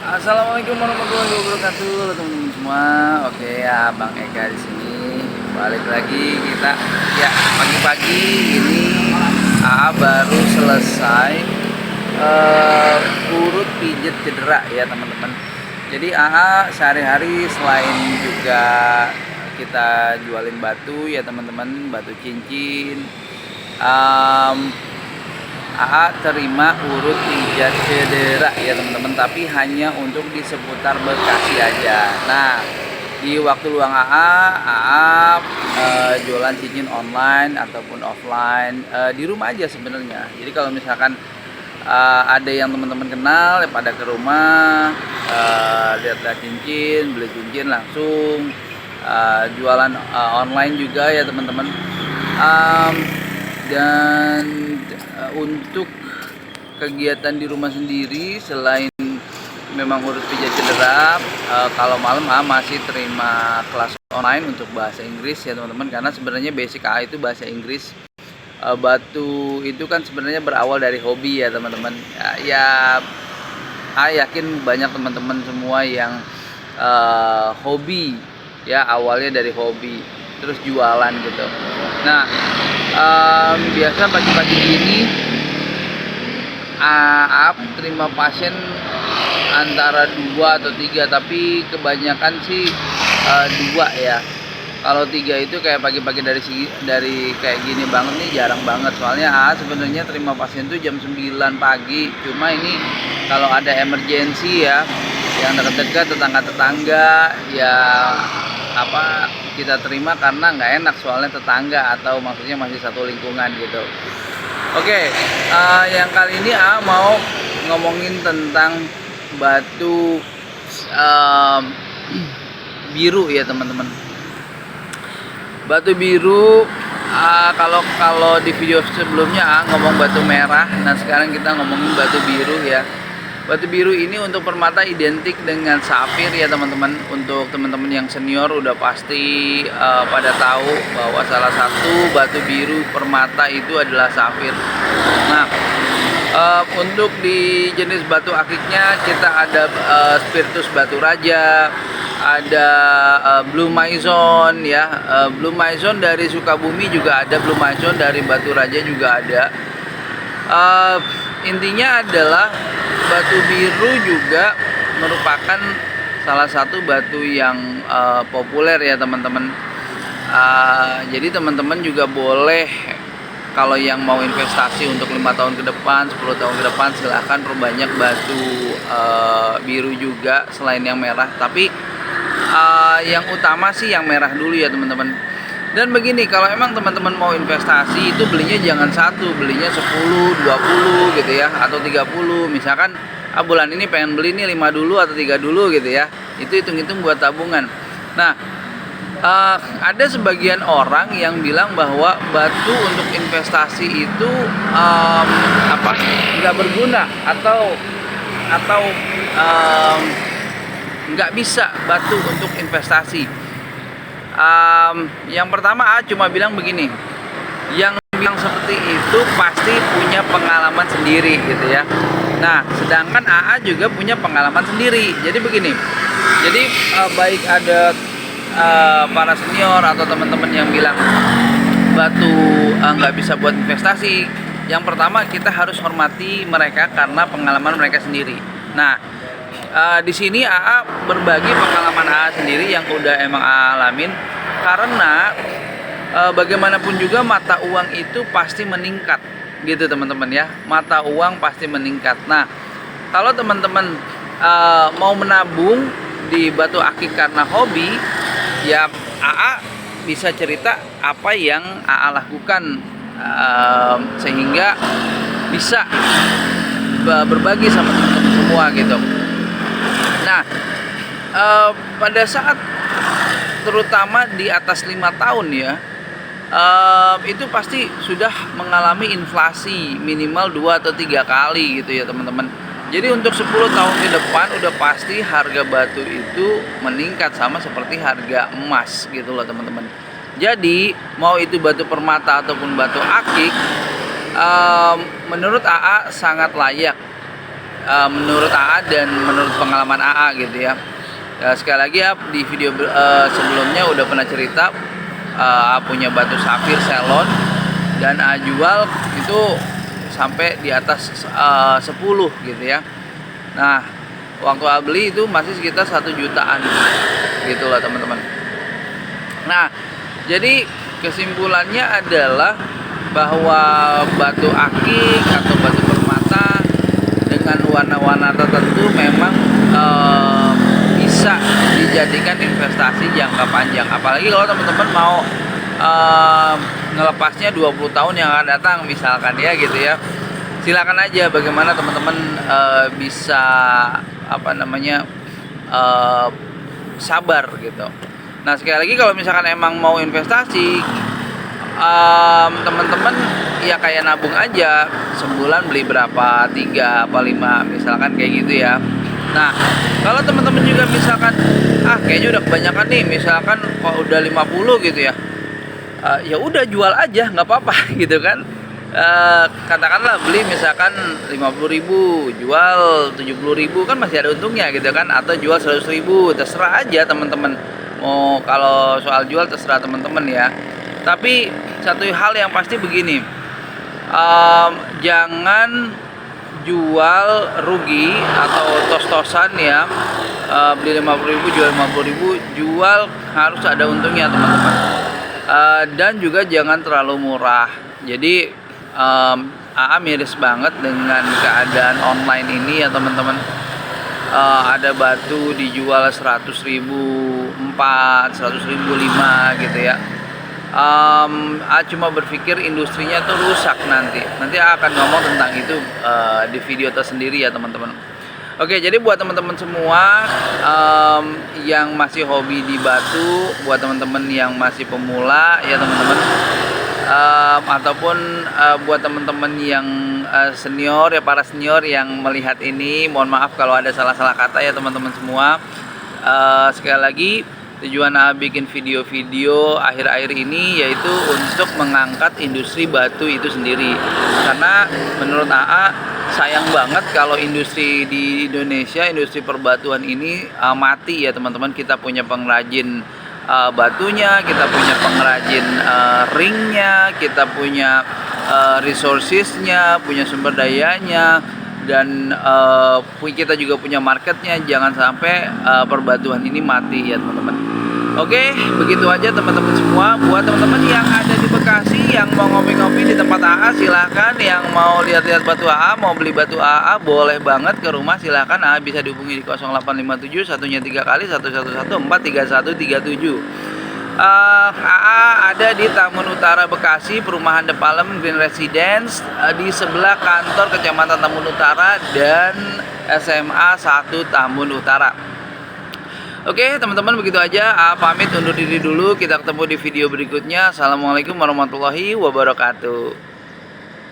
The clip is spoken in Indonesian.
Assalamualaikum warahmatullahi wabarakatuh, teman-teman semua. Oke ya, Bang Eka di sini. Balik lagi kita ya pagi-pagi ini. Baru selesai urut pijet cedera ya teman-teman. Jadi sehari-hari selain juga kita jualin batu ya teman-teman, batu cincin. Terima urut pijat cedera ya teman-teman, tapi hanya untuk di seputar Bekasi aja. Nah, di waktu luang jualan cincin online ataupun offline di rumah aja sebenarnya. Jadi kalau misalkan ada yang teman-teman kenal ya pada ke rumah, lihat-lihat cincin, beli cincin langsung, jualan online juga ya teman-teman. Dan untuk kegiatan di rumah sendiri selain memang urut pijat cedera, kalau malam masih terima kelas online untuk bahasa Inggris ya teman-teman, karena sebenarnya basic itu bahasa Inggris. Batu itu kan sebenarnya berawal dari hobi ya teman-teman. Yakin banyak teman-teman semua yang hobi ya, awalnya dari hobi terus jualan gitu. Nah, biasa pagi-pagi ini terima pasien antara 2 atau 3, tapi kebanyakan sih 2 ya. Kalau 3 itu kayak pagi-pagi dari kayak gini banget nih jarang banget. Soalnya sebenarnya terima pasien tuh jam 9 pagi. Cuma ini kalau ada emergensi ya, yang dekat-dekat tetangga-tetangga ya kita terima karena nggak enak, soalnya tetangga atau maksudnya masih satu lingkungan gitu. Oke, yang kali ini mau ngomongin tentang batu biru ya teman-teman. Batu biru, kalau di video sebelumnya ngomong batu merah, nah sekarang kita ngomongin batu biru ya. Batu biru ini untuk permata identik dengan safir ya teman-teman. Untuk teman-teman yang senior udah pasti pada tahu bahwa salah satu batu biru permata itu adalah safir. Nah, untuk di jenis batu akiknya kita ada spiritus batu raja, ada blue maison ya. Blue maison dari Sukabumi juga ada, blue maison dari Batu Raja juga ada. Intinya adalah batu biru juga merupakan salah satu batu yang populer ya teman-teman. Jadi teman-teman juga boleh, kalau yang mau investasi untuk 5 tahun ke depan, 10 tahun ke depan, silahkan perbanyak batu biru juga selain yang merah. Tapi yang utama sih yang merah dulu ya teman-teman. Dan begini, kalau emang teman-teman mau investasi itu belinya jangan satu, belinya 10, 20 gitu ya, atau 30. Misalkan bulan ini pengen beli nih 5 dulu atau 3 dulu gitu ya. Itu hitung-hitung buat tabungan. Nah, ada sebagian orang yang bilang bahwa batu untuk investasi itu nggak berguna atau nggak bisa batu untuk investasi. Yang pertama cuma bilang begini, yang bilang seperti itu pasti punya pengalaman sendiri gitu ya. Nah, sedangkan juga punya pengalaman sendiri. Jadi begini, jadi baik ada para senior atau teman-teman yang bilang batu nggak bisa buat investasi. Yang pertama, kita harus hormati mereka karena pengalaman mereka sendiri. Nah, di sini berbagi pengalaman sendiri yang udah emang alamin, karena bagaimanapun juga mata uang itu pasti meningkat gitu teman-teman ya. Mata uang pasti meningkat. Nah, kalau teman-teman mau menabung di batu akik karena hobi ya, bisa cerita apa yang lakukan sehingga bisa berbagi sama teman-teman semua gitu. Nah, pada saat terutama di atas 5 tahun ya, itu pasti sudah mengalami inflasi minimal 2 atau 3 kali gitu ya teman-teman. Jadi untuk 10 tahun ke depan udah pasti harga batu itu meningkat sama seperti harga emas gitu loh teman-teman. Jadi mau itu batu permata ataupun batu akik, menurut sangat layak menurut AA dan menurut pengalaman AA gitu ya. Sekali lagi ya, di video sebelumnya udah pernah cerita AA punya batu safir Ceylon dan AA jual itu sampai di atas 10 gitu ya. Nah, waktu AA beli itu masih sekitar 1 jutaan gitu lah teman-teman. Nah, jadi kesimpulannya adalah bahwa batu akik atau batu permata dengan warna-warna tertentu memang bisa dijadikan investasi jangka panjang. Apalagi kalau teman-teman mau ngelepasnya 20 tahun yang akan datang misalkan ya gitu ya. Silakan aja bagaimana teman-teman bisa sabar gitu. Nah, sekali lagi kalau misalkan emang mau investasi, teman-teman ya kayak nabung aja, sebulan beli berapa, 3 apa 5 misalkan kayak gitu ya. Nah, kalau teman-teman juga misalkan kayaknya udah kebanyakan nih, misalkan kok udah 50 gitu ya, ya udah jual aja nggak apa-apa gitu kan. Katakanlah beli misalkan 50.000, jual 70.000 kan masih ada untungnya gitu kan, atau jual 100.000, terserah aja teman-teman. Mau kalau soal jual terserah teman-teman ya. Tapi satu hal yang pasti begini, jangan jual rugi atau tos-tosan ya. Beli 50.000 jual 50.000, jual harus ada untungnya teman-teman. Dan juga jangan terlalu murah. Jadi AA miris banget dengan keadaan online ini ya teman-teman. Ada batu dijual 100.000 4, 100.000 5 gitu ya. Cuma berpikir industrinya tuh rusak nanti akan ngomong tentang itu di video tersendiri ya teman-teman. Oke, jadi buat teman-teman semua yang masih hobi di batu, buat teman-teman yang masih pemula ya teman-teman, ataupun buat teman-teman yang senior ya, para senior yang melihat ini, mohon maaf kalau ada salah-salah kata ya teman-teman semua. Sekali lagi, tujuan AA bikin video-video akhir-akhir ini yaitu untuk mengangkat industri batu itu sendiri. Karena menurut AA sayang banget kalau industri di Indonesia, industri perbatuan ini mati ya teman-teman. Kita punya pengrajin batunya, kita punya pengrajin ringnya, kita punya resourcesnya, punya sumber dayanya, dan kita juga punya marketnya. Jangan sampai perbatuan ini mati ya teman-teman. Oke, begitu aja teman-teman semua. Buat teman-teman yang ada di Bekasi yang mau ngopi-ngopi di tempat AA, silahkan. Yang mau lihat-lihat batu AA, mau beli batu AA, boleh banget ke rumah, silahkan. AA bisa dihubungi di 0857 satunya 3 kali 111 43137. AA ada di Tambun Utara Bekasi, perumahan The Palem Green Residence, di sebelah kantor Kecamatan Tambun Utara dan SMA 1 Tambun Utara. Oke teman-teman, begitu aja. AA pamit undur diri dulu. Kita ketemu di video berikutnya. Assalamualaikum warahmatullahi wabarakatuh.